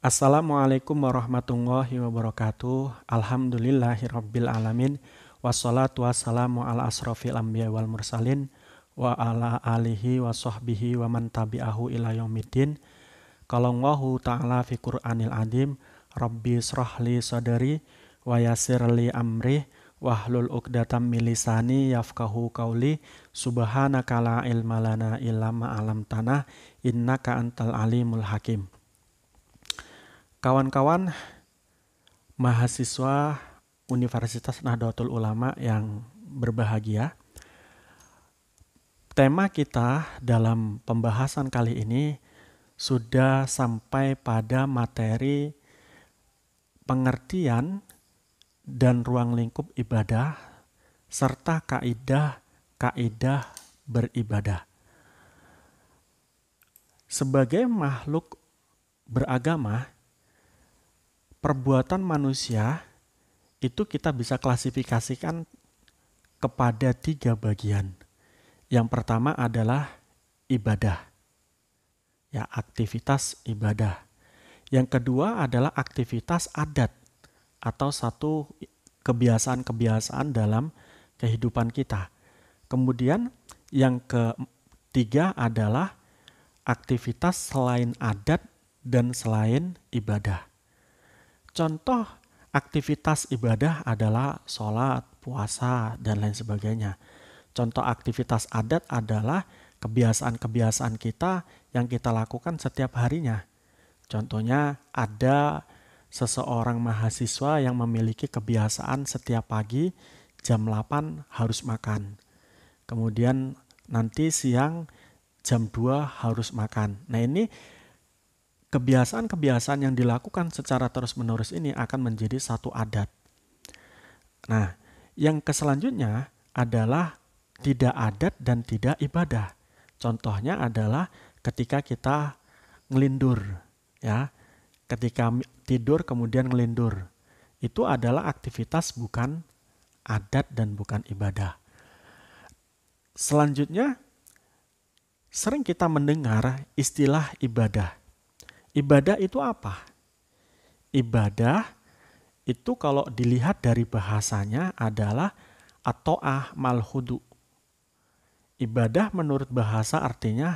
Assalamualaikum warahmatullahi wabarakatuh. Alhamdulillahirabbil alamin. Wassalatu wassalamu ala asrofil anbiya wal mursalin wa ala alihi wa sahbihi wa man tabi'ahu ila yaumiddin. Qala Allahu ta'ala fi Qur'anil Azim, Rabbi shrahli sadri wa yassirli amri wahlul 'uqdatam min lisani yafqahu qawli. Subhanaka la ilma lana illa ma 'allamtana innaka antal alimul hakim. Kawan-kawan mahasiswa Universitas Nahdlatul Ulama yang berbahagia, tema kita dalam pembahasan kali ini sudah sampai pada materi pengertian dan ruang lingkup ibadah serta kaidah-kaidah beribadah. Sebagai makhluk beragama, perbuatan manusia itu kita bisa klasifikasikan kepada 3 bagian. Yang pertama adalah ibadah, ya, aktivitas ibadah. Yang kedua adalah aktivitas adat atau satu kebiasaan-kebiasaan dalam kehidupan kita. Kemudian yang ketiga adalah aktivitas selain adat dan selain ibadah. Contoh aktivitas ibadah adalah sholat, puasa, dan lain sebagainya. Contoh aktivitas adat adalah kebiasaan-kebiasaan kita yang kita lakukan setiap harinya. Contohnya ada seseorang mahasiswa yang memiliki kebiasaan setiap pagi jam 8 harus makan. Kemudian nanti siang jam 2 harus makan. Nah, ini kebiasaan-kebiasaan yang dilakukan secara terus-menerus ini akan menjadi satu adat. Nah, yang selanjutnya adalah tidak adat dan tidak ibadah. Contohnya adalah ketika kita ngelindur, ya. Ketika tidur kemudian ngelindur. Itu adalah aktivitas bukan adat dan bukan ibadah. Selanjutnya, sering kita mendengar istilah ibadah. Ibadah itu apa? Ibadah itu kalau dilihat dari bahasanya adalah at-ta'ah mal khudu. Ibadah menurut bahasa artinya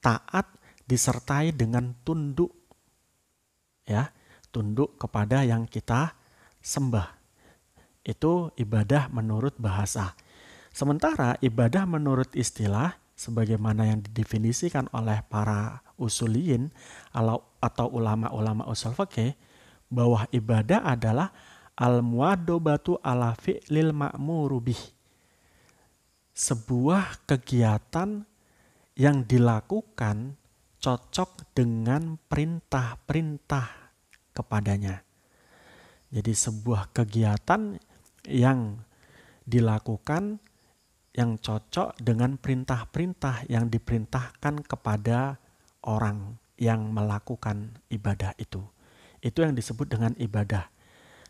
taat disertai dengan tunduk. Ya, tunduk kepada yang kita sembah. Itu ibadah menurut bahasa. Sementara ibadah menurut istilah sebagaimana yang didefinisikan oleh para usuliyin atau ulama-ulama usul fikih, bahwa ibadah adalah al-muwadobatu ala fi'lil ma'muru bih. Sebuah kegiatan yang dilakukan cocok dengan perintah-perintah kepadanya. Jadi sebuah kegiatan yang dilakukan yang cocok dengan perintah-perintah yang diperintahkan kepada orang yang melakukan ibadah itu. Itu yang disebut dengan ibadah.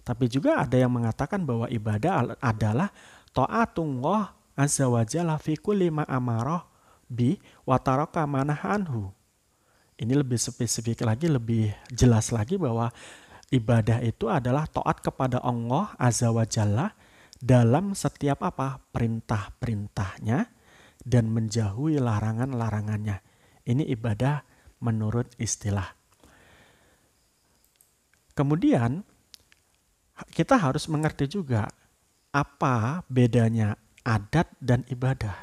Tapi juga ada yang mengatakan bahwa ibadah adalah ta'atullah azza wa jalla fi kulli ma amarah bi wa taraka manah anhu. Ini lebih spesifik lagi, lebih jelas lagi bahwa ibadah itu adalah taat kepada Allah azza wa jalla dalam setiap perintah-perintahnya dan menjauhi larangan-larangannya. Ini ibadah menurut istilah. Kemudian kita harus mengerti juga apa bedanya adat dan ibadah.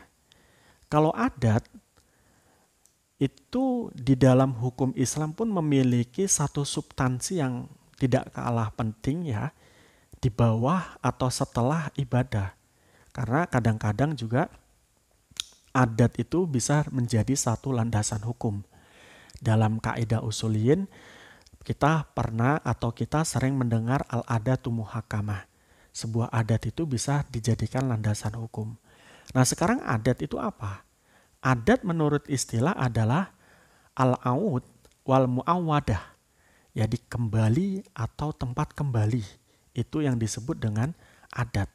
Kalau adat itu di dalam hukum Islam pun memiliki satu substansi yang tidak kalah penting, ya, di bawah atau setelah ibadah. Karena kadang-kadang juga adat itu bisa menjadi satu landasan hukum. Dalam kaidah usuliyin, kita pernah atau kita sering mendengar al-adatu muhakamah. Sebuah adat itu bisa dijadikan landasan hukum. Nah, sekarang adat itu apa? Adat menurut istilah adalah al-aud wal mu'awadah. Jadi kembali atau tempat kembali. Itu yang disebut dengan adat.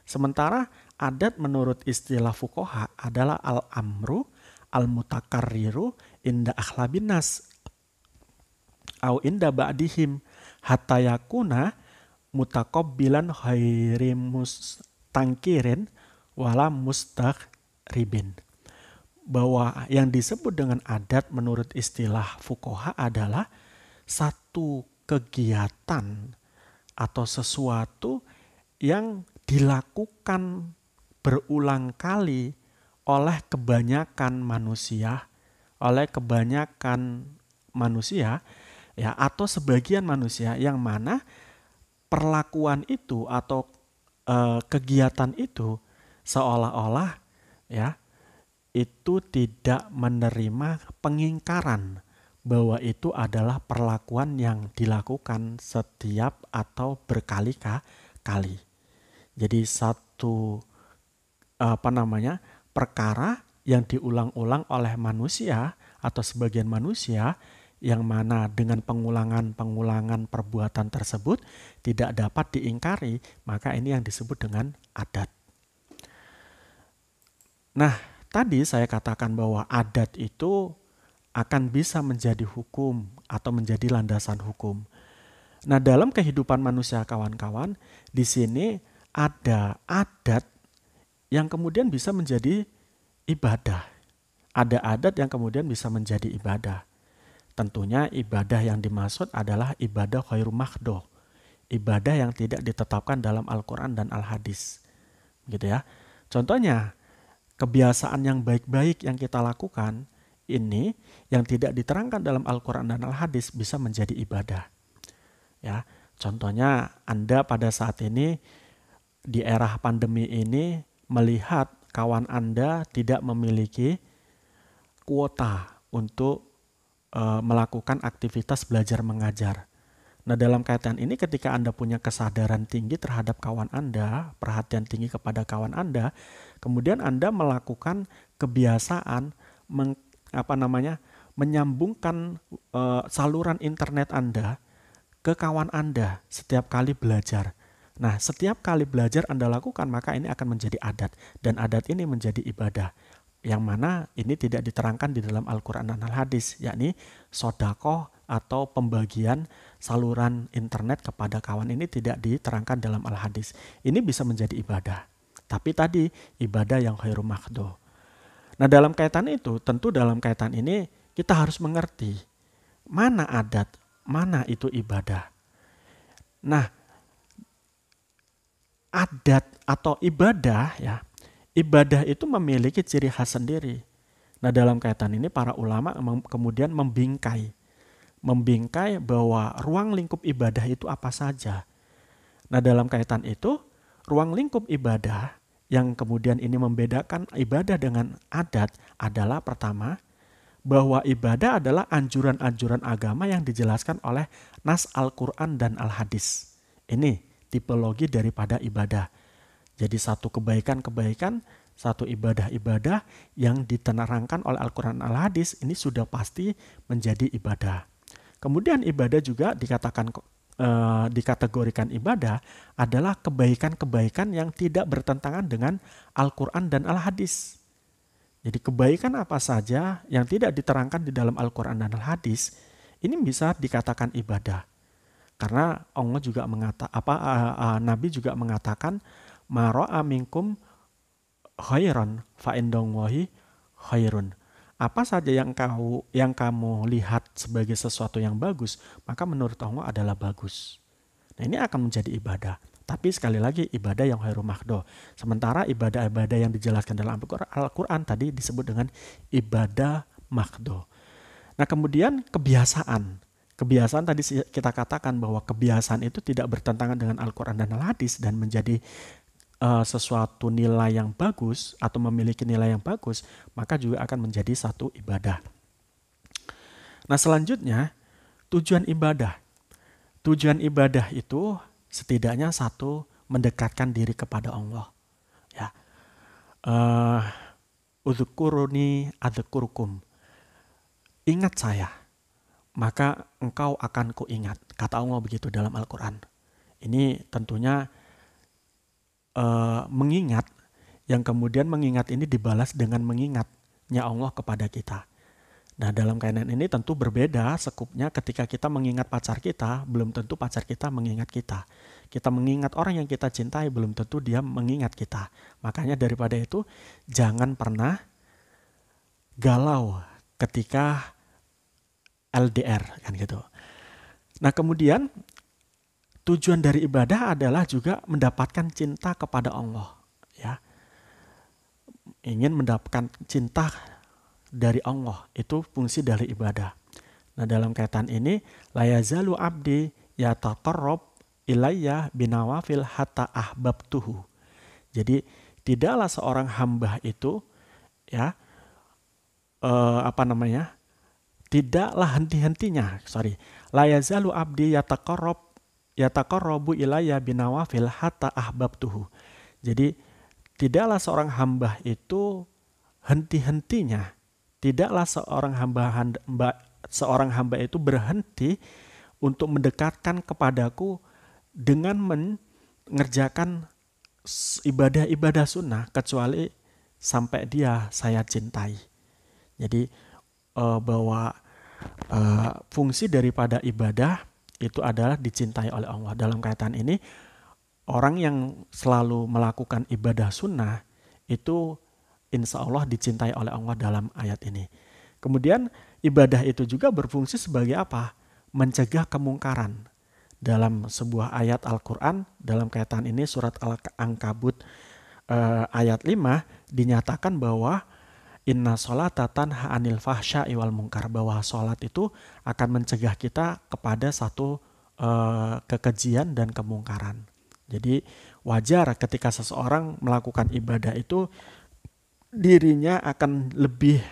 Sementara adat menurut istilah fuqaha adalah al-amru al-mutakarriru inda akhlabin nas au inda ba'dihim hatta yakuna mutaqabbilan ghairi mustangkirin wala mustakhribin. Bahwa yang disebut dengan adat menurut istilah fuqaha adalah satu kegiatan atau sesuatu yang dilakukan berulang kali oleh kebanyakan manusia, ya, atau sebagian manusia, yang mana perlakuan itu atau kegiatan itu seolah-olah ya itu tidak menerima pengingkaran bahwa itu adalah perlakuan yang dilakukan setiap atau berkali-kali. Jadi satu perkara yang diulang-ulang oleh manusia atau sebagian manusia, yang mana dengan pengulangan perbuatan tersebut tidak dapat diingkari, maka ini yang disebut dengan adat. Nah, tadi saya katakan bahwa adat itu akan bisa menjadi hukum atau menjadi landasan hukum. Nah, dalam kehidupan manusia kawan-kawan, di sini ada adat yang kemudian bisa menjadi ibadah. Ada adat yang kemudian bisa menjadi ibadah. Tentunya ibadah yang dimaksud adalah ibadah khairu makhdoh. Ibadah yang tidak ditetapkan dalam Al-Quran dan Al-Hadis. Gitu ya. Contohnya, kebiasaan yang baik-baik yang kita lakukan ini yang tidak diterangkan dalam Al-Quran dan Al-Hadis bisa menjadi ibadah. Ya, contohnya Anda pada saat ini di era pandemi ini melihat kawan Anda tidak memiliki kuota untuk melakukan aktivitas belajar mengajar. Nah, dalam kaitan ini ketika Anda punya kesadaran tinggi terhadap kawan Anda, perhatian tinggi kepada kawan Anda, kemudian Anda melakukan kebiasaan menyambungkan saluran internet Anda ke kawan Anda setiap kali belajar. Nah, setiap kali belajar Anda lakukan, maka ini akan menjadi adat. Dan adat ini menjadi ibadah. Yang mana ini tidak diterangkan di dalam Al-Quran dan Al-Hadis, yakni sodakoh atau pembagian saluran internet kepada kawan ini tidak diterangkan dalam Al-Hadis. Ini bisa menjadi ibadah. Tapi tadi ibadah yang khairu makhdoh. Nah, dalam kaitan itu, tentu dalam kaitan ini kita harus mengerti mana adat, mana itu ibadah. Nah, adat atau ibadah ya, ibadah itu memiliki ciri khas sendiri. Nah, dalam kaitan ini para ulama kemudian membingkai bahwa ruang lingkup ibadah itu apa saja. Nah, dalam kaitan itu, ruang lingkup ibadah yang kemudian ini membedakan ibadah dengan adat adalah pertama, bahwa ibadah adalah anjuran-anjuran agama yang dijelaskan oleh nas Al-Quran dan Al-Hadis. Ini tipologi daripada ibadah. Jadi satu kebaikan-kebaikan, satu ibadah-ibadah yang diterangkan oleh Al-Quran dan Al-Hadis, ini sudah pasti menjadi ibadah. Kemudian ibadah juga dikategorikan ibadah adalah kebaikan-kebaikan yang tidak bertentangan dengan Al-Quran dan Al-Hadis. Jadi kebaikan apa saja yang tidak diterangkan di dalam Al-Quran dan Al-Hadis, ini bisa dikatakan ibadah. Karena Allah juga Nabi juga mengatakan, ma ra'a minkum khairan fa indallahi khairun. Apa saja yang kamu lihat sebagai sesuatu yang bagus, maka menurut Allah adalah bagus. Nah, ini akan menjadi ibadah. Tapi sekali lagi ibadah yang khairu makhdoh. Sementara ibadah-ibadah yang dijelaskan dalam Al-Quran tadi disebut dengan ibadah makhdoh. Nah, kemudian kebiasaan. Kebiasaan tadi kita katakan bahwa kebiasaan itu tidak bertentangan dengan Al-Quran dan Al-Hadis dan menjadi sesuatu nilai yang bagus atau memiliki nilai yang bagus, maka juga akan menjadi satu ibadah. Nah, selanjutnya tujuan ibadah. Tujuan ibadah itu setidaknya satu, mendekatkan diri kepada Allah. Ya, udzukuruni adzkurukum. Ingat saya, maka engkau akan kuingat. Kata Allah begitu dalam Al-Quran. Ini tentunya mengingat, yang kemudian mengingat ini dibalas dengan mengingatnya Allah kepada kita. Nah, dalam kaitan ini tentu berbeda sekupnya ketika kita mengingat pacar kita, belum tentu pacar kita mengingat kita. Kita mengingat orang yang kita cintai, belum tentu dia mengingat kita. Makanya daripada itu, jangan pernah galau ketika LDR, kan gitu. Nah, kemudian tujuan dari ibadah adalah juga mendapatkan cinta kepada Allah, ya. Ingin mendapatkan cinta dari Allah, itu fungsi dari ibadah. Nah, dalam kaitan ini, la yazalu abdi yataqarrab ilayya binawafil hatta ahbabtuhu. Jadi tidaklah seorang hamba itu, ya, tidaklah henti-hentinya, la yazalu abdi yataqarrabu ilayya binawafil hatta ahbabtuhu. Jadi tidaklah seorang hamba itu henti-hentinya, tidaklah seorang hamba itu berhenti untuk mendekatkan kepadaku dengan mengerjakan ibadah-ibadah sunnah kecuali sampai dia saya cintai. Jadi bahwa fungsi daripada ibadah itu adalah dicintai oleh Allah. Dalam kaitan ini, orang yang selalu melakukan ibadah sunnah itu insya Allah dicintai oleh Allah dalam ayat ini. Kemudian ibadah itu juga berfungsi sebagai apa? Mencegah kemungkaran. Dalam sebuah ayat Al-Quran, dalam kaitan ini surat Al-Ankabut ayat 5 dinyatakan bahwa inna sholata tanha anil fahsya'i wal munkar, bahwa sholat itu akan mencegah kita kepada satu kekejian dan kemungkaran. Jadi wajar ketika seseorang melakukan ibadah itu dirinya akan lebih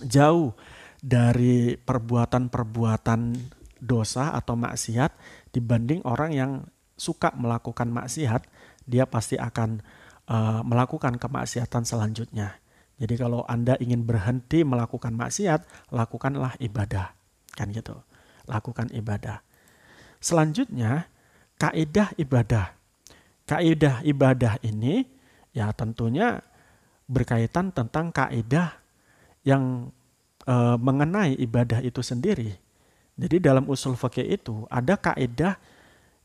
jauh dari perbuatan-perbuatan dosa atau maksiat dibanding orang yang suka melakukan maksiat. Dia pasti akan melakukan kemaksiatan selanjutnya. Jadi kalau Anda ingin berhenti melakukan maksiat, lakukanlah ibadah, kan gitu. Lakukan ibadah. Selanjutnya, kaidah ibadah. Kaidah ibadah ini ya tentunya berkaitan tentang kaidah yang mengenai ibadah itu sendiri. Jadi dalam usul fikih itu ada kaidah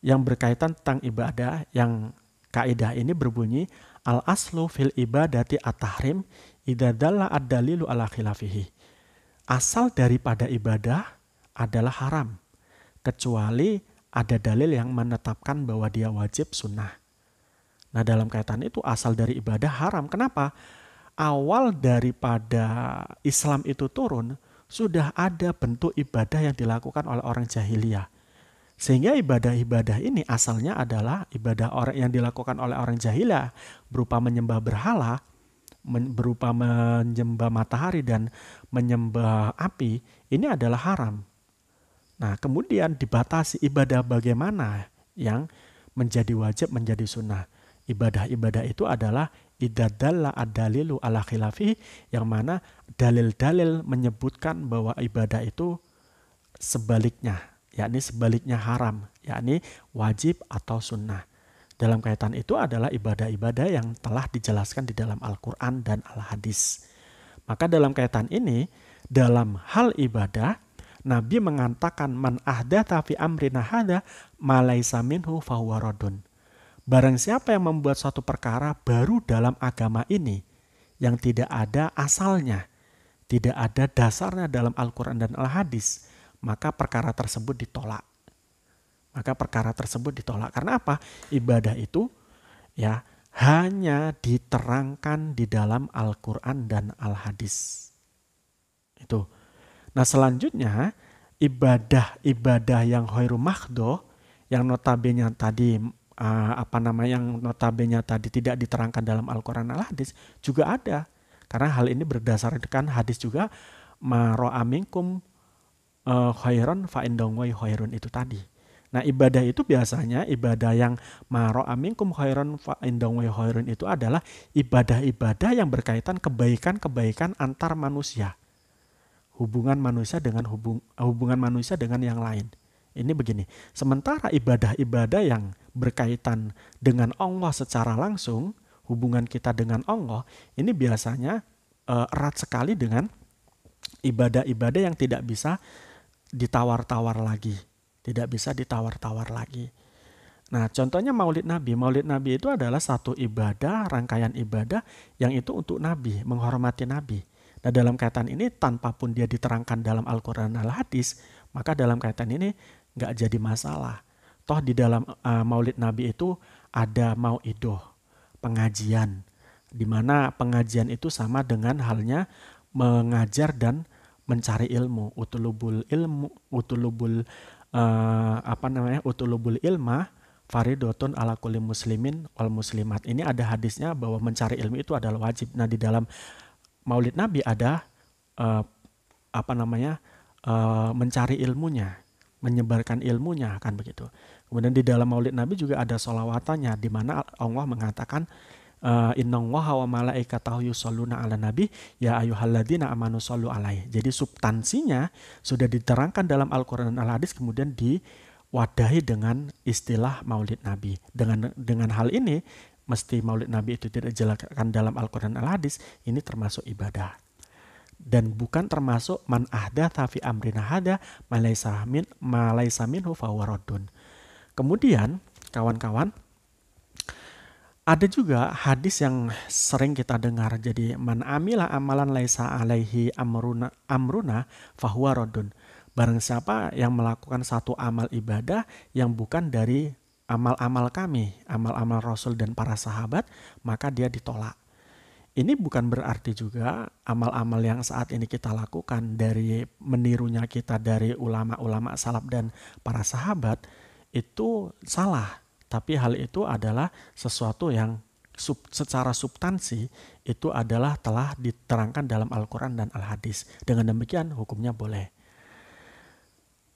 yang berkaitan tentang ibadah, yang kaidah ini berbunyi al aslu fil ibadati at-tahrim idza dalla ad-dalilu ala khilafihi. Asal daripada ibadah adalah haram kecuali ada dalil yang menetapkan bahwa dia wajib sunnah. Nah, dalam kaitan itu asal dari ibadah haram. Kenapa? Awal daripada Islam itu turun, sudah ada bentuk ibadah yang dilakukan oleh orang jahiliyah. Sehingga ibadah-ibadah ini asalnya adalah ibadah orang yang dilakukan oleh orang jahiliyah berupa menyembah berhala, berupa menyembah matahari dan menyembah api, ini adalah haram. Nah, kemudian dibatasi ibadah bagaimana yang menjadi wajib, menjadi sunnah. Ibadah-ibadah itu adalah idadalla ad-dalilu ala khilafi, yang mana dalil-dalil menyebutkan bahwa ibadah itu sebaliknya, yakni sebaliknya haram, yakni wajib atau sunnah. Dalam kaitan itu adalah ibadah-ibadah yang telah dijelaskan di dalam Al-Quran dan Al-Hadis. Maka dalam kaitan ini, dalam hal ibadah, Nabi mengatakan man ahdatha fi amrina hadza ma laisa minhu fahuwa raddun. Barang siapa yang membuat suatu perkara baru dalam agama ini yang tidak ada asalnya, tidak ada dasarnya dalam Al-Quran dan Al-Hadis, maka perkara tersebut ditolak. Karena apa? Ibadah itu ya hanya diterangkan di dalam Al-Quran dan Al-Hadis. Itu. Nah, selanjutnya ibadah yang khairu mahdho, yang notabene tadi tidak diterangkan dalam Al-Quran dan Al-Hadis juga ada. Karena hal ini berdasarkan hadis juga, ma ra'a minkum khairan fa indallahi khairun, itu tadi. Nah, ibadah itu biasanya ibadah yang ma ra'a minkum khairan fa indallahi khairun itu adalah ibadah-ibadah yang berkaitan kebaikan-kebaikan antar manusia. Hubungan manusia dengan yang lain. Ini begini, sementara ibadah-ibadah yang berkaitan dengan Allah secara langsung, hubungan kita dengan Allah, ini biasanya erat sekali dengan Ibadah-ibadah yang tidak bisa ditawar-tawar lagi. Tidak bisa ditawar-tawar lagi. Nah, contohnya Maulid Nabi. Maulid Nabi itu adalah satu ibadah, rangkaian ibadah yang itu untuk Nabi, menghormati Nabi. Nah, dalam kaitan ini, tanpa pun dia diterangkan dalam Al-Quran dan Al-Hadis, maka dalam kaitan ini nggak jadi masalah. Toh di dalam Maulid Nabi itu ada mau'idoh, pengajian, di mana pengajian itu sama dengan halnya mengajar dan mencari ilmu, utulubul ilmah faridotun ala kulli muslimin wal muslimat. Ini ada hadisnya bahwa mencari ilmu itu adalah wajib. Nah, di dalam Maulid Nabi ada mencari ilmunya, menyebarkan ilmunya, kan begitu. Kemudian di dalam Maulid Nabi juga ada sholawatannya, di mana Allah mengatakan innallaha wa malaikatahu yusholluna ala nabi ya ayyuhalladzina amanu shollu alaihi. Jadi substansinya sudah diterangkan dalam Al-Qur'an dan Al-Hadis, kemudian diwadahi dengan istilah Maulid Nabi. Dengan hal ini, mesti Maulid Nabi itu tidak dijelaskan dalam Al-Qur'an dan Al-Hadis, ini termasuk ibadah. Dan bukan termasuk man ahdatsa fi amrina hada ma laysa minhu fahuwa raddun. Kemudian kawan-kawan, ada juga hadis yang sering kita dengar. Jadi man amila amalan laisa alaihi amruna fahuwa raddun. Barang siapa yang melakukan satu amal ibadah yang bukan dari amal-amal kami, amal-amal Rasul dan para sahabat, maka dia ditolak. Ini bukan berarti juga amal-amal yang saat ini kita lakukan dari menirunya kita dari ulama-ulama salaf dan para sahabat itu salah. Tapi hal itu adalah sesuatu yang secara substansi itu adalah telah diterangkan dalam Al-Quran dan Al-Hadis. Dengan demikian hukumnya boleh.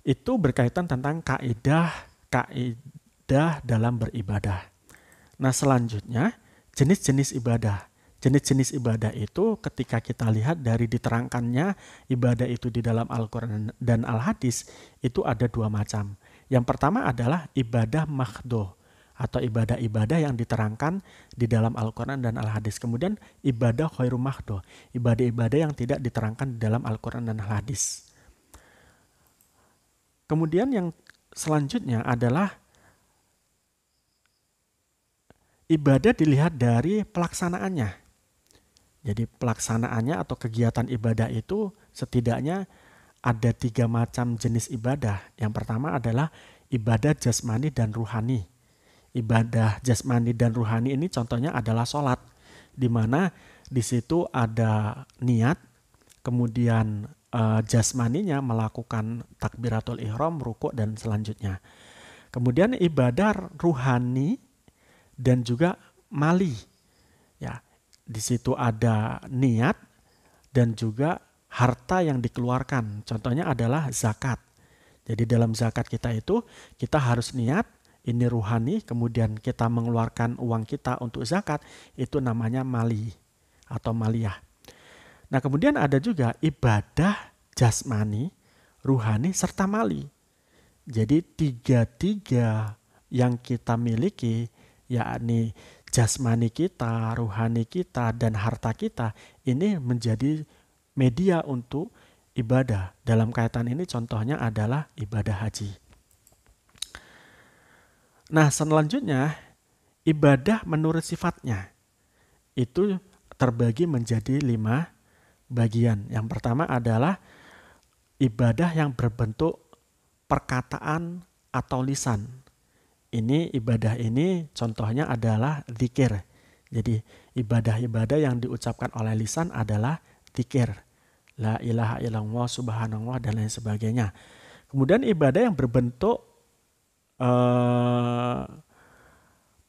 Itu berkaitan tentang kaidah dalam beribadah. Nah, selanjutnya jenis-jenis ibadah. Jenis-jenis ibadah itu ketika kita lihat dari diterangkannya ibadah itu di dalam Al-Quran dan Al-Hadis itu ada dua macam. Yang pertama adalah ibadah mahdhah atau ibadah-ibadah yang diterangkan di dalam Al-Quran dan Al-Hadis. Kemudian ibadah khairu mahdhah, ibadah-ibadah yang tidak diterangkan di dalam Al-Quran dan Al-Hadis. Kemudian yang selanjutnya adalah ibadah dilihat dari pelaksanaannya. Jadi pelaksanaannya atau kegiatan ibadah itu setidaknya ada 3 macam jenis ibadah. Yang pertama adalah ibadah jasmani dan ruhani. Ibadah jasmani dan ruhani ini contohnya adalah sholat, di mana di situ ada niat, kemudian jasmaninya melakukan takbiratul ihram, rukuk dan selanjutnya. Kemudian ibadah ruhani dan juga mali, ya. Di situ ada niat dan juga harta yang dikeluarkan. Contohnya adalah zakat. Jadi dalam zakat kita itu kita harus niat, ini ruhani, kemudian kita mengeluarkan uang kita untuk zakat, itu namanya mali atau maliyah. Nah, kemudian ada juga ibadah jasmani, ruhani, serta mali. Jadi tiga yang kita miliki, yakni jasmani kita, ruhani kita, dan harta kita, ini menjadi media untuk ibadah. Dalam kaitan ini contohnya adalah ibadah haji. Nah, selanjutnya ibadah menurut sifatnya itu terbagi menjadi 5 bagian. Yang pertama adalah ibadah yang berbentuk perkataan atau lisan. Ini ibadah ini contohnya adalah zikir. Jadi ibadah-ibadah yang diucapkan oleh lisan adalah zikir. La ilaha illallah, subhanallah, dan lain sebagainya. Kemudian ibadah yang berbentuk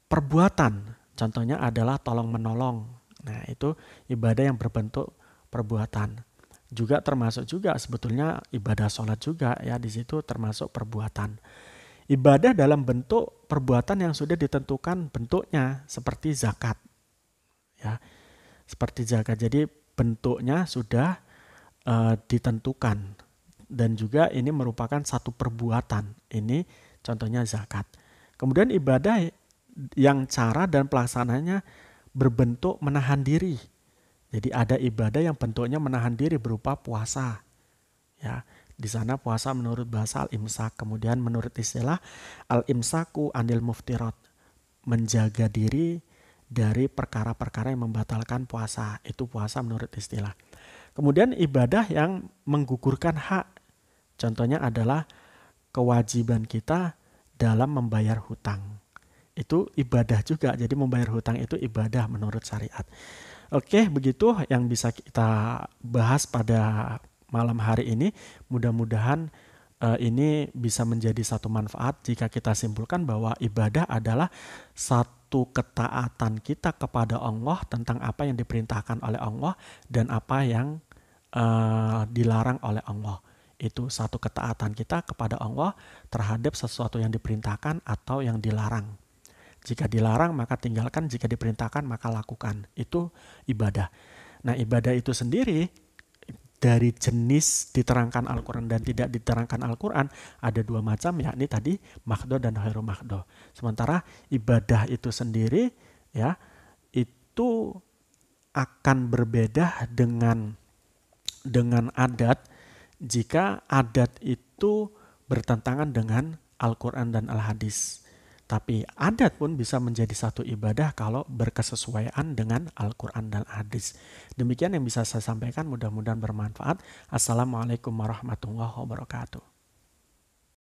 perbuatan. Contohnya adalah tolong menolong. Nah, itu ibadah yang berbentuk perbuatan. Juga termasuk juga sebetulnya ibadah sholat juga, ya, di situ termasuk perbuatan. Ibadah dalam bentuk perbuatan yang sudah ditentukan bentuknya seperti zakat. Ya, seperti zakat. Jadi bentuknya sudah ditentukan dan juga ini merupakan satu perbuatan. Ini contohnya zakat. Kemudian ibadah yang cara dan pelaksananya berbentuk menahan diri. Jadi ada ibadah yang bentuknya menahan diri berupa puasa. Ya, di sana puasa menurut bahasa al-imsak, kemudian menurut istilah al-imsaku anil muftirat, menjaga diri dari perkara-perkara yang membatalkan puasa. Itu puasa menurut istilah. Kemudian ibadah yang menggugurkan hak. Contohnya adalah kewajiban kita dalam membayar hutang. Itu ibadah juga. Jadi membayar hutang itu ibadah menurut syariat. Oke, begitu yang bisa kita bahas pada malam hari ini. Mudah-mudahan ini bisa menjadi satu manfaat jika kita simpulkan bahwa ibadah adalah satu ketaatan kita kepada Allah tentang apa yang diperintahkan oleh Allah dan apa yang dilarang oleh Allah. Itu satu ketaatan kita kepada Allah terhadap sesuatu yang diperintahkan atau yang dilarang. Jika dilarang maka tinggalkan, jika diperintahkan maka lakukan. Itu ibadah. Nah, ibadah itu sendiri dari jenis diterangkan Al-Quran dan tidak diterangkan Al-Quran ada dua macam, yakni tadi makhdo dan ghairu makhdo. Sementara ibadah itu sendiri ya itu akan berbeda dengan adat jika adat itu bertentangan dengan Al-Quran dan Al-Hadis. Tapi adat pun bisa menjadi satu ibadah kalau berkesesuaian dengan Al-Quran dan Hadis. Demikian yang bisa saya sampaikan, mudah-mudahan bermanfaat. Assalamualaikum warahmatullahi wabarakatuh.